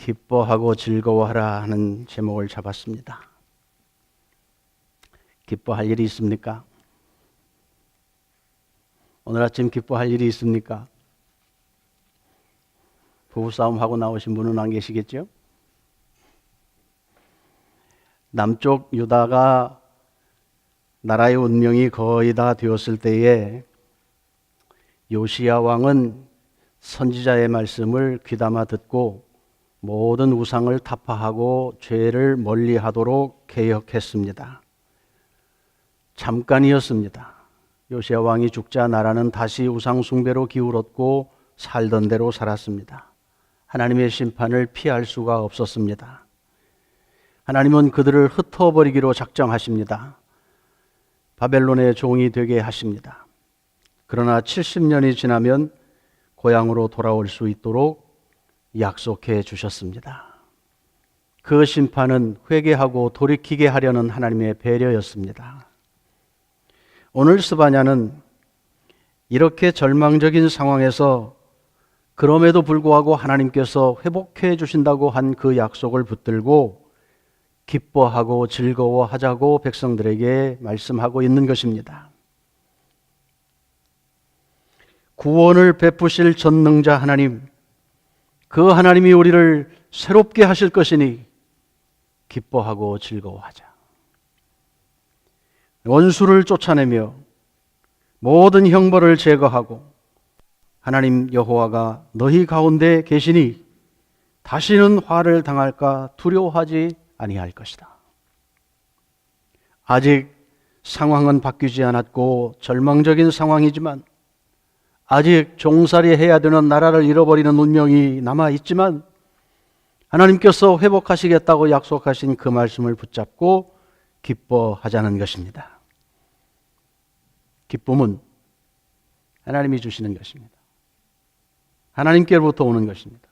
기뻐하고 즐거워하라 하는 제목을 잡았습니다. 기뻐할 일이 있습니까? 오늘 아침 기뻐할 일이 있습니까? 부부싸움 하고 나오신 분은 안 계시겠죠? 남쪽 유다가 나라의 운명이 거의 다 되었을 때에 요시야 왕은 선지자의 말씀을 귀담아 듣고 모든 우상을 타파하고 죄를 멀리하도록 개혁했습니다. 잠깐이었습니다. 요시야 왕이 죽자 나라는 다시 우상 숭배로 기울었고 살던 대로 살았습니다. 하나님의 심판을 피할 수가 없었습니다. 하나님은 그들을 흩어버리기로 작정하십니다. 바벨론의 종이 되게 하십니다. 그러나 70년이 지나면 고향으로 돌아올 수 있도록 약속해 주셨습니다. 그 심판은 회개하고 돌이키게 하려는 하나님의 배려였습니다. 오늘 스바냐는 이렇게 절망적인 상황에서 그럼에도 불구하고 하나님께서 회복해 주신다고 한 그 약속을 붙들고 기뻐하고 즐거워하자고 백성들에게 말씀하고 있는 것입니다. 구원을 베푸실 전능자 하나님, 그 하나님이 우리를 새롭게 하실 것이니 기뻐하고 즐거워하자. 원수를 쫓아내며 모든 형벌을 제거하고 하나님 여호와가 너희 가운데 계시니 다시는 화를 당할까 두려워하지 아니할 것이다. 아직 상황은 바뀌지 않았고 절망적인 상황이지만 아직 종살이 해야 되는 나라를 잃어버리는 운명이 남아있지만 하나님께서 회복하시겠다고 약속하신 그 말씀을 붙잡고 기뻐하자는 것입니다. 기쁨은 하나님이 주시는 것입니다. 하나님께로부터 오는 것입니다.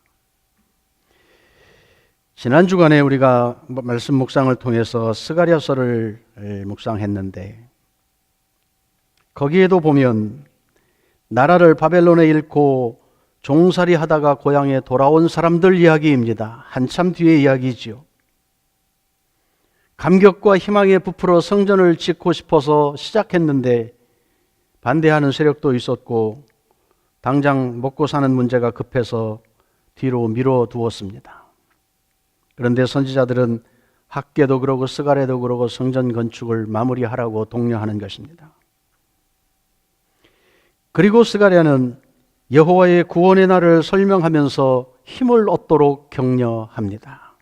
지난 주간에 우리가 말씀 묵상을 통해서 스가랴서를 묵상했는데 거기에도 보면 나라를 바벨론에 잃고 종살이 하다가 고향에 돌아온 사람들 이야기입니다. 한참 뒤의 이야기지요. 감격과 희망에 부풀어 성전을 짓고 싶어서 시작했는데 반대하는 세력도 있었고 당장 먹고 사는 문제가 급해서 뒤로 미뤄두었습니다. 그런데 선지자들은 학개도 그러고 스가랴도 그러고 성전 건축을 마무리하라고 독려하는 것입니다. 그리고 스가랴는 여호와의 구원의 날을 설명하면서 힘을 얻도록 격려합니다.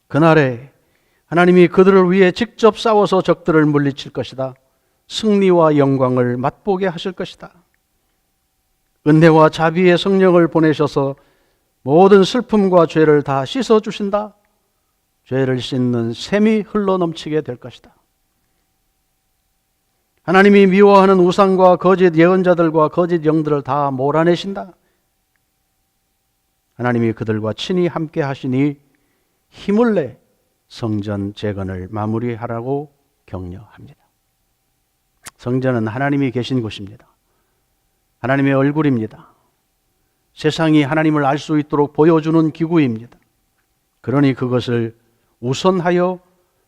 그날에 하나님이 그들을 위해 직접 싸워서 적들을 물리칠 것이다. 승리와 영광을 맛보게 하실 것이다. 은혜와 자비의 성령을 보내셔서 모든 슬픔과 죄를 다 씻어주신다. 죄를 씻는 샘이 흘러넘치게 될 것이다. 하나님이 미워하는 우상과 거짓 예언자들과 거짓 영들을 다 몰아내신다. 하나님이 그들과 친히 함께 하시니 힘을 내 성전 재건을 마무리하라고 격려합니다. 성전은 하나님이 계신 곳입니다. 하나님의 얼굴입니다. 세상이 하나님을 알 수 있도록 보여주는 기구입니다. 그러니 그것을 우선하여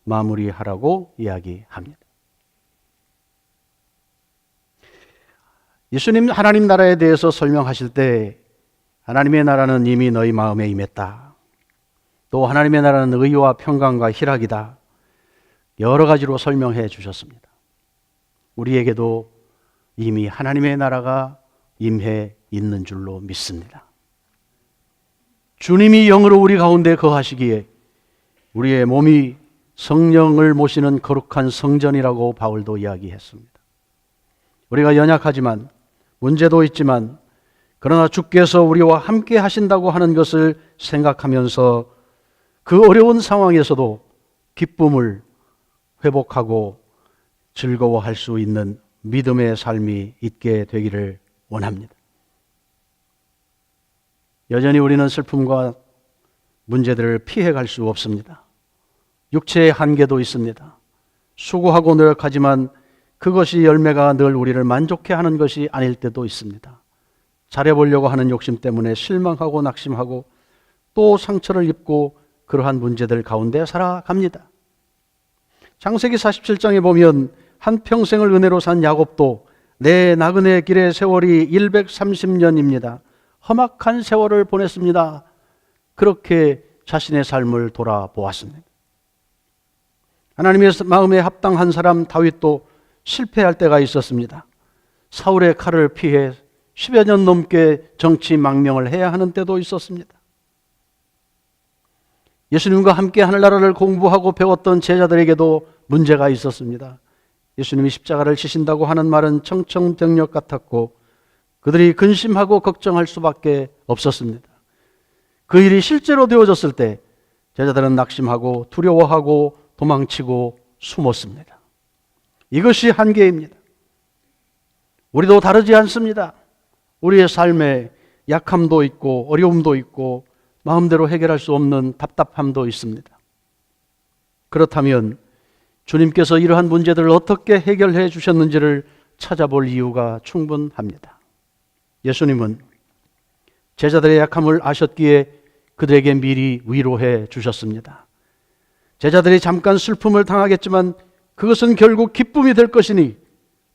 마무리하라고 이야기합니다. 예수님 하나님 나라에 대해서 설명하실 때 하나님의 나라는 이미 너희 마음에 임했다. 또 하나님의 나라는 의와 평강과 희락이다. 여러 가지로 설명해 주셨습니다. 우리에게도 이미 하나님의 나라가 임해 있는 줄로 믿습니다. 주님이 영으로 우리 가운데 거하시기에 우리의 몸이 성령을 모시는 거룩한 성전이라고 바울도 이야기했습니다. 우리가 연약하지만 문제도 있지만 그러나 주께서 우리와 함께 하신다고 하는 것을 생각하면서 그 어려운 상황에서도 기쁨을 회복하고 즐거워할 수 있는 믿음의 삶이 있게 되기를 원합니다. 여전히 우리는 슬픔과 문제들을 피해갈 수 없습니다. 육체의 한계도 있습니다. 수고하고 노력하지만 그것이 열매가 늘 우리를 만족해 하는 것이 아닐 때도 있습니다. 잘해보려고 하는 욕심 때문에 실망하고 낙심하고 또 상처를 입고 그러한 문제들 가운데 살아갑니다. 창세기 47장에 보면 한평생을 은혜로 산 야곱도 내 나그네 길의 세월이 130년입니다. 험악한 세월을 보냈습니다. 그렇게 자신의 삶을 돌아보았습니다. 하나님의 마음에 합당한 사람 다윗도 실패할 때가 있었습니다. 사울의 칼을 피해 10여 년 넘게 정치 망명을 해야 하는 때도 있었습니다. 예수님과 함께 하늘나라를 공부하고 배웠던 제자들에게도 문제가 있었습니다. 예수님이 십자가를 지신다고 하는 말은 청천벽력 같았고 그들이 근심하고 걱정할 수밖에 없었습니다. 그 일이 실제로 되어졌을 때 제자들은 낙심하고 두려워하고 도망치고 숨었습니다. 이것이 한계입니다. 우리도 다르지 않습니다. 우리의 삶에 약함도 있고 어려움도 있고 마음대로 해결할 수 없는 답답함도 있습니다. 그렇다면 주님께서 이러한 문제들을 어떻게 해결해 주셨는지를 찾아볼 이유가 충분합니다. 예수님은 제자들의 약함을 아셨기에 그들에게 미리 위로해 주셨습니다. 제자들이 잠깐 슬픔을 당하겠지만 그것은 결국 기쁨이 될 것이니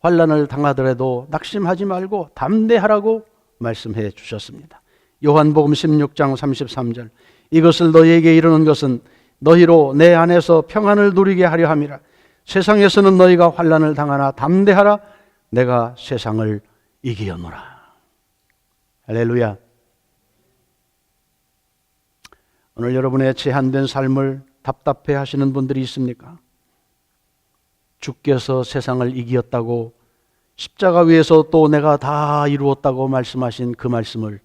환난을 당하더라도 낙심하지 말고 담대하라고 말씀해 주셨습니다. 요한복음 16장 33절 이것을 너희에게 이르는 것은 너희로 내 안에서 평안을 누리게 하려 함이라. 세상에서는 너희가 환난을 당하나 담대하라. 내가 세상을 이기었노라. 할렐루야. 오늘 여러분의 제한된 삶을 답답해 하시는 분들이 있습니까? 주께서 세상을 이기었다고 십자가 위에서 또 내가 다 이루었다고 말씀하신 그 말씀을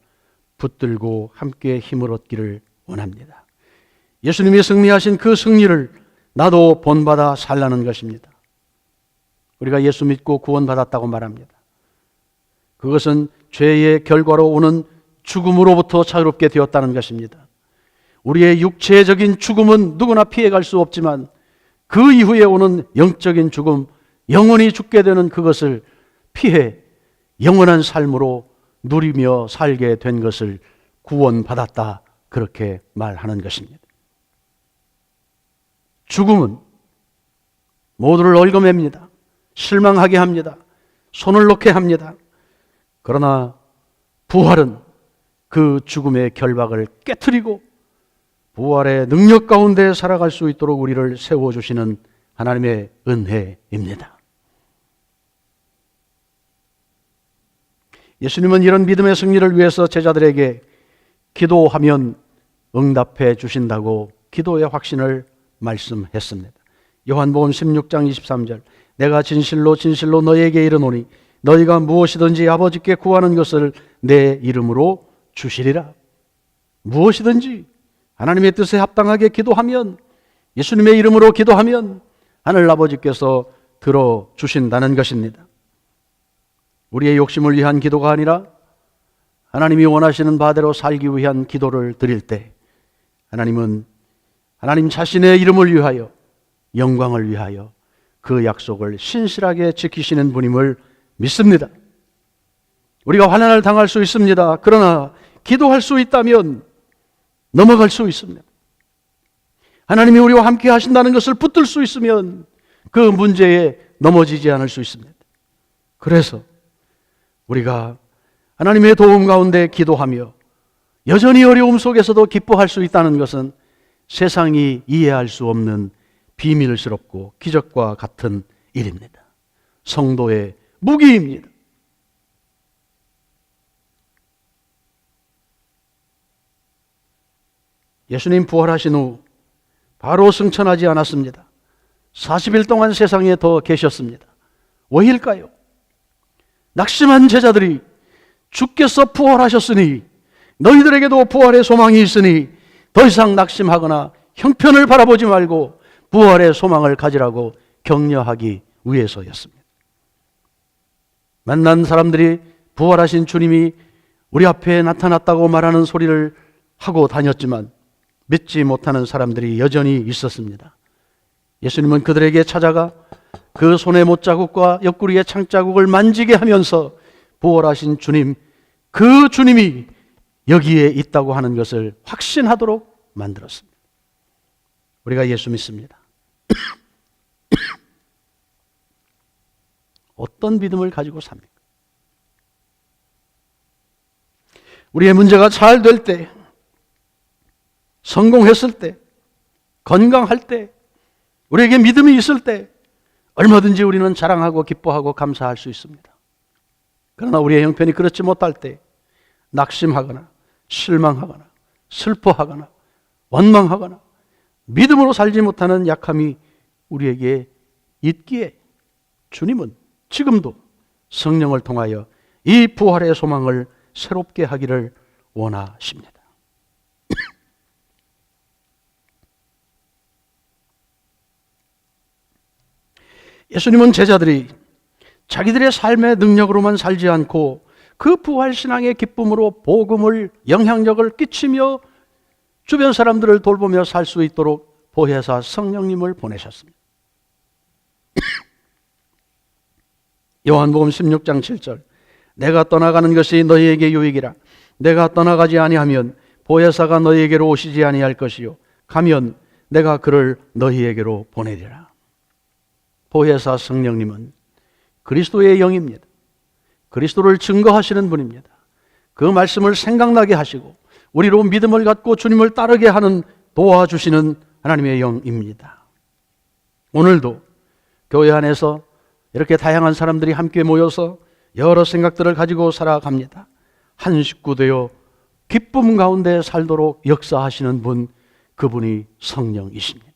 붙들고 함께 힘을 얻기를 원합니다. 예수님이 승리하신 그 승리를 나도 본받아 살라는 것입니다. 우리가 예수 믿고 구원받았다고 말합니다. 그것은 죄의 결과로 오는 죽음으로부터 자유롭게 되었다는 것입니다. 우리의 육체적인 죽음은 누구나 피해갈 수 없지만 그 이후에 오는 영적인 죽음, 영원히 죽게 되는 그것을 피해 영원한 삶으로 누리며 살게 된 것을 구원받았다, 그렇게 말하는 것입니다. 죽음은 모두를 얽어맵니다. 실망하게 합니다. 손을 놓게 합니다. 그러나 부활은 그 죽음의 결박을 깨트리고 부활의 능력 가운데 살아갈 수 있도록 우리를 세워주시는 하나님의 은혜입니다. 예수님은 이런 믿음의 승리를 위해서 제자들에게 기도하면 응답해 주신다고 기도의 확신을 말씀했습니다. 요한복음 16장 23절 내가 진실로 진실로 너희에게 이르노니 너희가 무엇이든지 아버지께 구하는 것을 내 이름으로 주시리라. 무엇이든지 하나님의 뜻에 합당하게 기도하면, 예수님의 이름으로 기도하면 하늘 아버지께서 들어주신다는 것입니다. 우리의 욕심을 위한 기도가 아니라 하나님이 원하시는 바대로 살기 위한 기도를 드릴 때 하나님은 하나님 자신의 이름을 위하여, 영광을 위하여 그 약속을 신실하게 지키시는 분임을 믿습니다. 우리가 환난을 당할 수 있습니다. 그러나 기도할 수 있다면 넘어갈 수 있습니다. 하나님이 우리와 함께 하신다는 것을 붙들 수 있으면 그 문제에 넘어지지 않을 수 있습니다. 그래서 우리가 하나님의 도움 가운데 기도하며 여전히 어려움 속에서도 기뻐할 수 있다는 것은 세상이 이해할 수 없는 비밀스럽고 기적과 같은 일입니다. 성도의 무기입니다. 예수님 부활하신 후 바로 승천하지 않았습니다. 40일 동안 세상에 더 계셨습니다. 왜일까요? 낙심한 제자들이 주께서 부활하셨으니 너희들에게도 부활의 소망이 있으니 더 이상 낙심하거나 형편을 바라보지 말고 부활의 소망을 가지라고 격려하기 위해서였습니다. 만난 사람들이 부활하신 주님이 우리 앞에 나타났다고 말하는 소리를 하고 다녔지만 믿지 못하는 사람들이 여전히 있었습니다. 예수님은 그들에게 찾아가 그 손의 못자국과 옆구리의 창자국을 만지게 하면서 부활하신 주님, 그 주님이 여기에 있다고 하는 것을 확신하도록 만들었습니다. 우리가 예수 믿습니다. 어떤 믿음을 가지고 삽니까? 우리의 문제가 잘 될 때, 성공했을 때, 건강할 때, 우리에게 믿음이 있을 때 얼마든지 우리는 자랑하고 기뻐하고 감사할 수 있습니다. 그러나 우리의 형편이 그렇지 못할 때 낙심하거나 실망하거나 슬퍼하거나 원망하거나 믿음으로 살지 못하는 약함이 우리에게 있기에 주님은 지금도 성령을 통하여 이 부활의 소망을 새롭게 하기를 원하십니다. 예수님은 제자들이 자기들의 삶의 능력으로만 살지 않고 그 부활신앙의 기쁨으로 복음을 영향력을 끼치며 주변 사람들을 돌보며 살 수 있도록 보혜사 성령님을 보내셨습니다. 요한복음 16장 7절 내가 떠나가는 것이 너희에게 유익이라 내가 떠나가지 아니하면 보혜사가 너희에게로 오시지 아니할 것이요 가면 내가 그를 너희에게로 보내리라. 보혜사 성령님은 그리스도의 영입니다. 그리스도를 증거하시는 분입니다. 그 말씀을 생각나게 하시고 우리로 믿음을 갖고 주님을 따르게 하는 도와주시는 하나님의 영입니다. 오늘도 교회 안에서 이렇게 다양한 사람들이 함께 모여서 여러 생각들을 가지고 살아갑니다. 한 식구 되어 기쁨 가운데 살도록 역사하시는 분, 그분이 성령이십니다.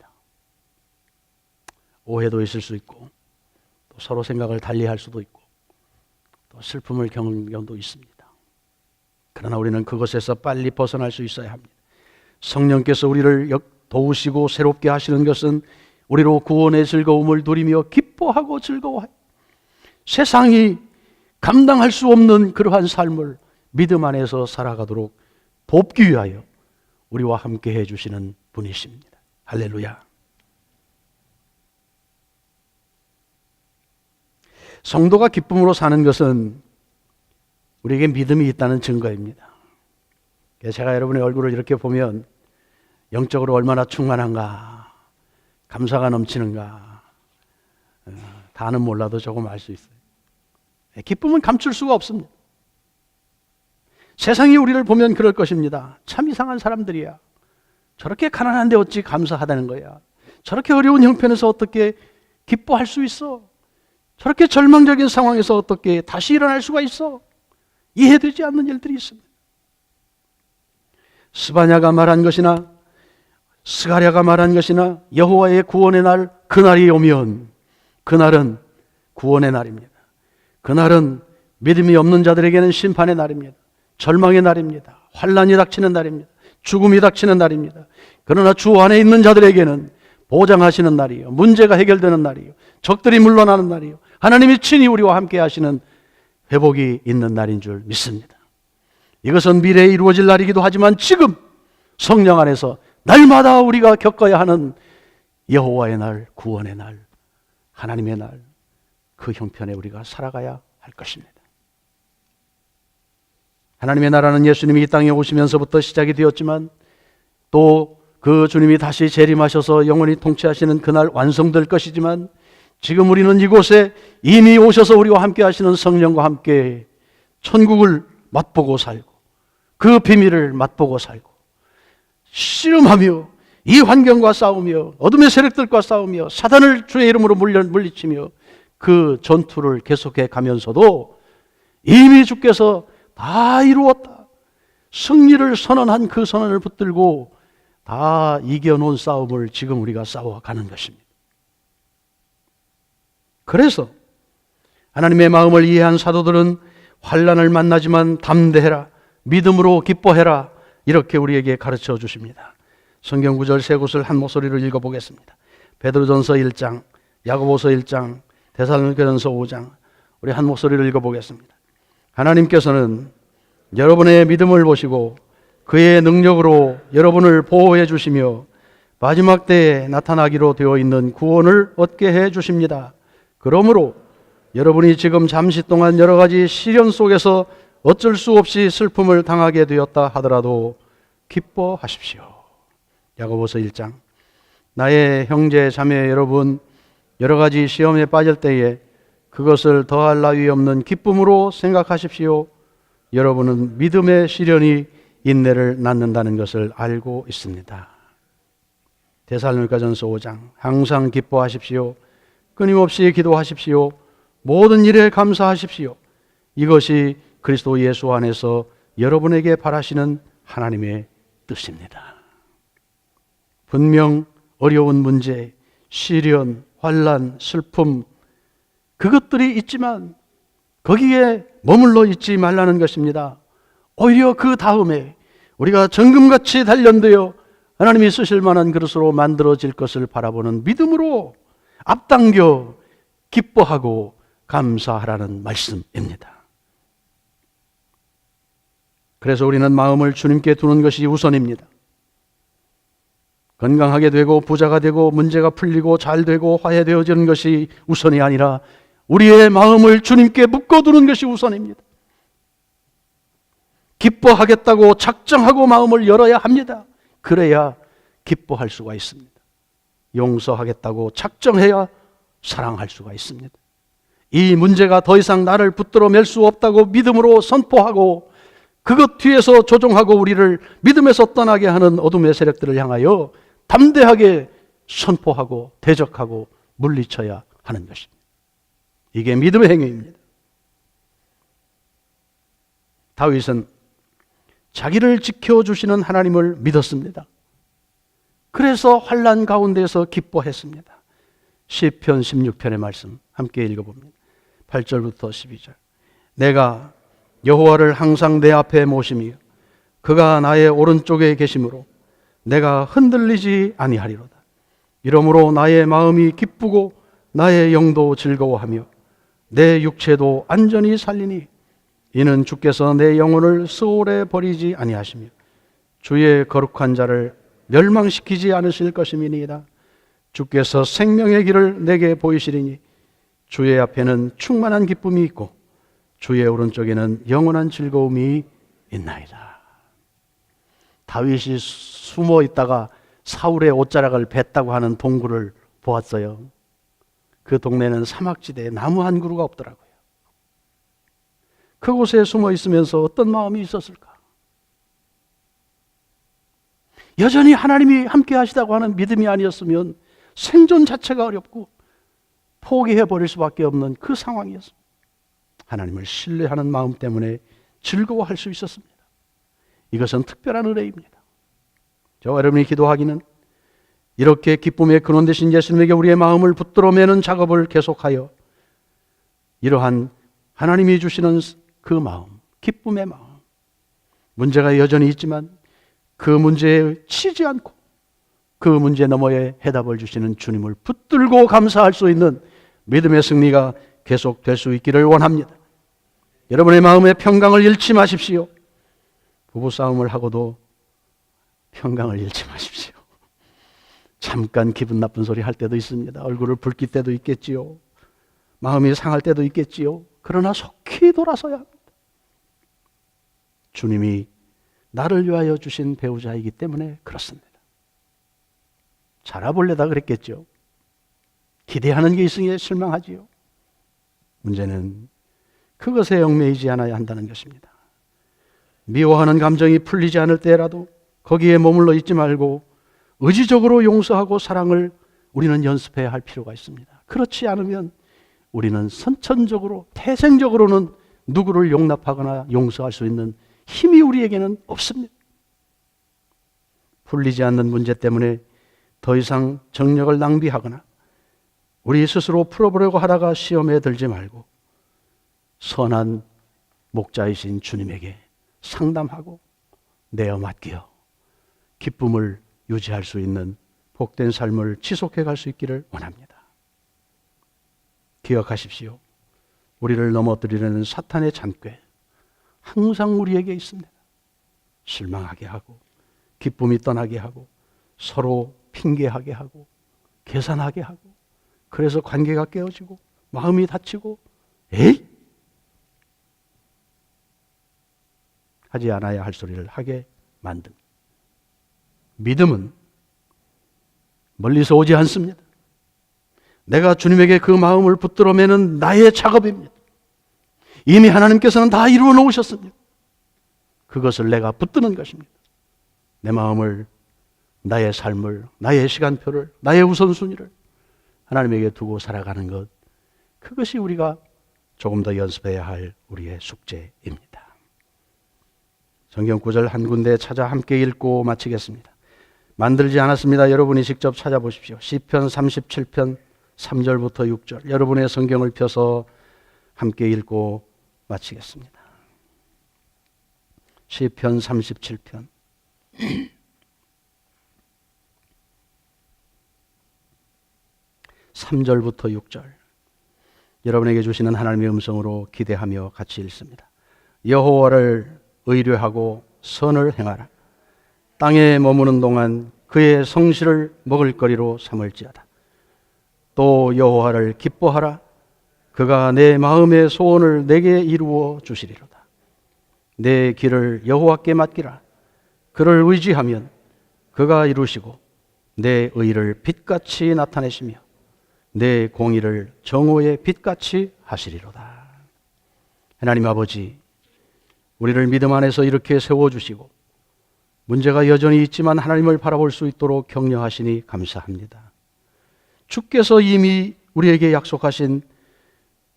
오해도 있을 수 있고 또 서로 생각을 달리할 수도 있고 또 슬픔을 겪는 경우도 있습니다. 그러나 우리는 그것에서 빨리 벗어날 수 있어야 합니다. 성령께서 우리를 도우시고 새롭게 하시는 것은 우리로 구원의 즐거움을 누리며 기뻐하고 즐거워하여 세상이 감당할 수 없는 그러한 삶을 믿음 안에서 살아가도록 돕기 위하여 우리와 함께 해주시는 분이십니다. 할렐루야. 성도가 기쁨으로 사는 것은 우리에게 믿음이 있다는 증거입니다. 제가 여러분의 얼굴을 이렇게 보면 영적으로 얼마나 충만한가, 감사가 넘치는가, 다는 몰라도 조금 알 수 있어요. 기쁨은 감출 수가 없습니다. 세상이 우리를 보면 그럴 것입니다. 참 이상한 사람들이야. 저렇게 가난한데 어찌 감사하다는 거야. 저렇게 어려운 형편에서 어떻게 기뻐할 수 있어. 저렇게 절망적인 상황에서 어떻게 다시 일어날 수가 있어. 이해되지 않는 일들이 있습니다. 스바냐가 말한 것이나 스가랴가 말한 것이나 여호와의 구원의 날, 그날이 오면 그날은 구원의 날입니다. 그날은 믿음이 없는 자들에게는 심판의 날입니다. 절망의 날입니다. 환난이 닥치는 날입니다. 죽음이 닥치는 날입니다. 그러나 주 안에 있는 자들에게는 보장하시는 날이요, 문제가 해결되는 날이요, 적들이 물러나는 날이요, 하나님이 친히 우리와 함께 하시는 회복이 있는 날인 줄 믿습니다. 이것은 미래에 이루어질 날이기도 하지만 지금 성령 안에서 날마다 우리가 겪어야 하는 여호와의 날, 구원의 날, 하나님의 날, 그 형편에 우리가 살아가야 할 것입니다. 하나님의 나라는 예수님이 이 땅에 오시면서부터 시작이 되었지만 또 그 주님이 다시 재림하셔서 영원히 통치하시는 그날 완성될 것이지만 지금 우리는 이곳에 이미 오셔서 우리와 함께 하시는 성령과 함께 천국을 맛보고 살고 그 비밀을 맛보고 살고 씨름하며 이 환경과 싸우며 어둠의 세력들과 싸우며 사단을 주의 이름으로 물리치며 그 전투를 계속해 가면서도 이미 주께서 다 이루었다, 승리를 선언한 그 선언을 붙들고 다 이겨놓은 싸움을 지금 우리가 싸워가는 것입니다. 그래서 하나님의 마음을 이해한 사도들은 환난을 만나지만 담대해라, 믿음으로 기뻐해라, 이렇게 우리에게 가르쳐 주십니다. 성경 구절 세 곳을 한 목소리로 읽어보겠습니다. 베드로전서 1장, 야고보서 1장, 데살로니가전서 5장, 우리 한 목소리로 읽어보겠습니다. 하나님께서는 여러분의 믿음을 보시고 그의 능력으로 여러분을 보호해 주시며 마지막 때에 나타나기로 되어 있는 구원을 얻게 해 주십니다. 그러므로 여러분이 지금 잠시 동안 여러 가지 시련 속에서 어쩔 수 없이 슬픔을 당하게 되었다 하더라도 기뻐하십시오. 야고보서 1장. 나의 형제 자매 여러분, 여러 가지 시험에 빠질 때에 그것을 더할 나위 없는 기쁨으로 생각하십시오. 여러분은 믿음의 시련이 인내를 낳는다는 것을 알고 있습니다. 데살로니가전서 5장. 항상 기뻐하십시오. 끊임없이 기도하십시오. 모든 일에 감사하십시오. 이것이 그리스도 예수 안에서 여러분에게 바라시는 하나님의 뜻입니다. 분명 어려운 문제, 시련, 환난, 슬픔, 그것들이 있지만 거기에 머물러 있지 말라는 것입니다. 오히려 그 다음에 우리가 정금같이 단련되어 하나님이 쓰실 만한 그릇으로 만들어질 것을 바라보는 믿음으로 앞당겨 기뻐하고 감사하라는 말씀입니다. 그래서 우리는 마음을 주님께 두는 것이 우선입니다. 건강하게 되고 부자가 되고 문제가 풀리고 잘 되고 화해되어지는 것이 우선이 아니라 우리의 마음을 주님께 묶어두는 것이 우선입니다. 기뻐하겠다고 작정하고 마음을 열어야 합니다. 그래야 기뻐할 수가 있습니다. 용서하겠다고 작정해야 사랑할 수가 있습니다. 이 문제가 더 이상 나를 붙들어 맬 수 없다고 믿음으로 선포하고 그것 뒤에서 조종하고 우리를 믿음에서 떠나게 하는 어둠의 세력들을 향하여 담대하게 선포하고 대적하고 물리쳐야 하는 것입니다. 이게 믿음의 행위입니다. 다윗은 자기를 지켜주시는 하나님을 믿었습니다. 그래서 환난 가운데서 기뻐했습니다. 시편 16편의 말씀 함께 읽어봅니다. 8절부터 12절. 내가 여호와를 항상 내 앞에 모시며 그가 나의 오른쪽에 계심으로 내가 흔들리지 아니하리로다. 이러므로 나의 마음이 기쁘고 나의 영도 즐거워하며 내 육체도 안전히 살리니 이는 주께서 내 영혼을 스올에 버리지 아니하시며 주의 거룩한 자를 멸망시키지 않으실 것임이니이다. 주께서 생명의 길을 내게 보이시리니 주의 앞에는 충만한 기쁨이 있고 주의 오른쪽에는 영원한 즐거움이 있나이다. 다윗이 숨어 있다가 사울의 옷자락을 뱄다고 하는 동굴을 보았어요. 그 동네는 사막지대에 나무 한 그루가 없더라고요. 그곳에 숨어 있으면서 어떤 마음이 있었을까? 여전히 하나님이 함께 하시다고 하는 믿음이 아니었으면 생존 자체가 어렵고 포기해버릴 수밖에 없는 그 상황이었습니다. 하나님을 신뢰하는 마음 때문에 즐거워할 수 있었습니다. 이것은 특별한 은혜입니다. 저와 여러분이 기도하기는 이렇게 기쁨의 근원 되신 예수님에게 우리의 마음을 붙들어 매는 작업을 계속하여 이러한 하나님이 주시는 그 마음, 기쁨의 마음, 문제가 여전히 있지만 그 문제에 치지 않고 그 문제 너머에 해답을 주시는 주님을 붙들고 감사할 수 있는 믿음의 승리가 계속될 수 있기를 원합니다. 여러분의 마음에 평강을 잃지 마십시오. 부부싸움을 하고도 평강을 잃지 마십시오. 잠깐 기분 나쁜 소리 할 때도 있습니다. 얼굴을 붉힐 때도 있겠지요. 마음이 상할 때도 있겠지요. 그러나 속히 돌아서야 합니다. 주님이 나를 위하여 주신 배우자이기 때문에 그렇습니다. 잘해보려다 그랬겠죠. 기대하는 게 있으니 실망하지요. 문제는 그것에 얽매이지 않아야 한다는 것입니다. 미워하는 감정이 풀리지 않을 때라도 거기에 머물러 있지 말고 의지적으로 용서하고 사랑을 우리는 연습해야 할 필요가 있습니다. 그렇지 않으면 우리는 선천적으로 태생적으로는 누구를 용납하거나 용서할 수 있는 힘이 우리에게는 없습니다. 풀리지 않는 문제 때문에 더 이상 정력을 낭비하거나 우리 스스로 풀어보려고 하다가 시험에 들지 말고 선한 목자이신 주님에게 상담하고 내어 맡겨 기쁨을 유지할 수 있는 복된 삶을 지속해 갈 수 있기를 원합니다. 기억하십시오. 우리를 넘어뜨리려는 사탄의 잔꾀 항상 우리에게 있습니다. 실망하게 하고 기쁨이 떠나게 하고 서로 핑계하게 하고 계산하게 하고 그래서 관계가 깨어지고 마음이 다치고 에이? 하지 않아야 할 소리를 하게 만듭니다. 믿음은 멀리서 오지 않습니다. 내가 주님에게 그 마음을 붙들어 매는 나의 작업입니다. 이미 하나님께서는 다 이루어 놓으셨습니다. 그것을 내가 붙드는 것입니다. 내 마음을, 나의 삶을, 나의 시간표를, 나의 우선순위를 하나님에게 두고 살아가는 것, 그것이 우리가 조금 더 연습해야 할 우리의 숙제입니다. 성경 구절 한 군데 찾아 함께 읽고 마치겠습니다. 만들지 않았습니다. 여러분이 직접 찾아보십시오. 시편 37편 3절부터 6절, 여러분의 성경을 펴서 함께 읽고 마치겠습니다. 시편 37편 3절부터 6절, 여러분에게 주시는 하나님의 음성으로 기대하며 같이 읽습니다. 여호와를 의뢰하고 선을 행하라. 땅에 머무는 동안 그의 성실을 먹을거리로 삼을지어다. 또 여호와를 기뻐하라. 그가 내 마음의 소원을 내게 이루어 주시리로다. 내 길을 여호와께 맡기라. 그를 의지하면 그가 이루시고 내 의를 빛같이 나타내시며 내 공의를 정오의 빛같이 하시리로다. 하나님 아버지, 우리를 믿음 안에서 이렇게 세워주시고 문제가 여전히 있지만 하나님을 바라볼 수 있도록 격려하시니 감사합니다. 주께서 이미 우리에게 약속하신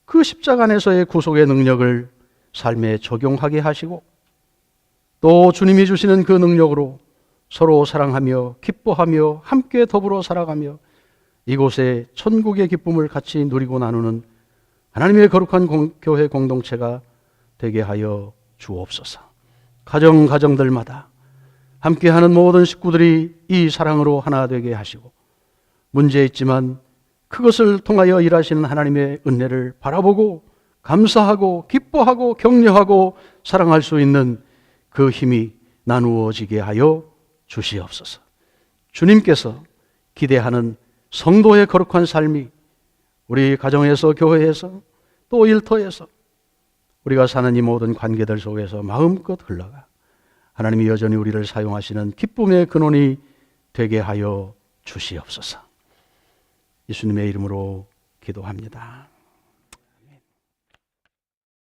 그 십자가 안에서의 구속의 능력을 삶에 적용하게 하시고 또 주님이 주시는 그 능력으로 서로 사랑하며 기뻐하며 함께 더불어 살아가며 이곳에 천국의 기쁨을 같이 누리고 나누는 하나님의 거룩한 교회 공동체가 되게 하여 주옵소서. 가정들마다 함께하는 모든 식구들이 이 사랑으로 하나 되게 하시고 문제 있지만 그것을 통하여 일하시는 하나님의 은혜를 바라보고 감사하고 기뻐하고 격려하고 사랑할 수 있는 그 힘이 나누어지게 하여 주시옵소서. 주님께서 기대하는 성도의 거룩한 삶이 우리 가정에서, 교회에서, 또 일터에서 우리가 사는 이 모든 관계들 속에서 마음껏 흘러가 하나님이 여전히 우리를 사용하시는 기쁨의 근원이 되게 하여 주시옵소서. 예수님의 이름으로 기도합니다.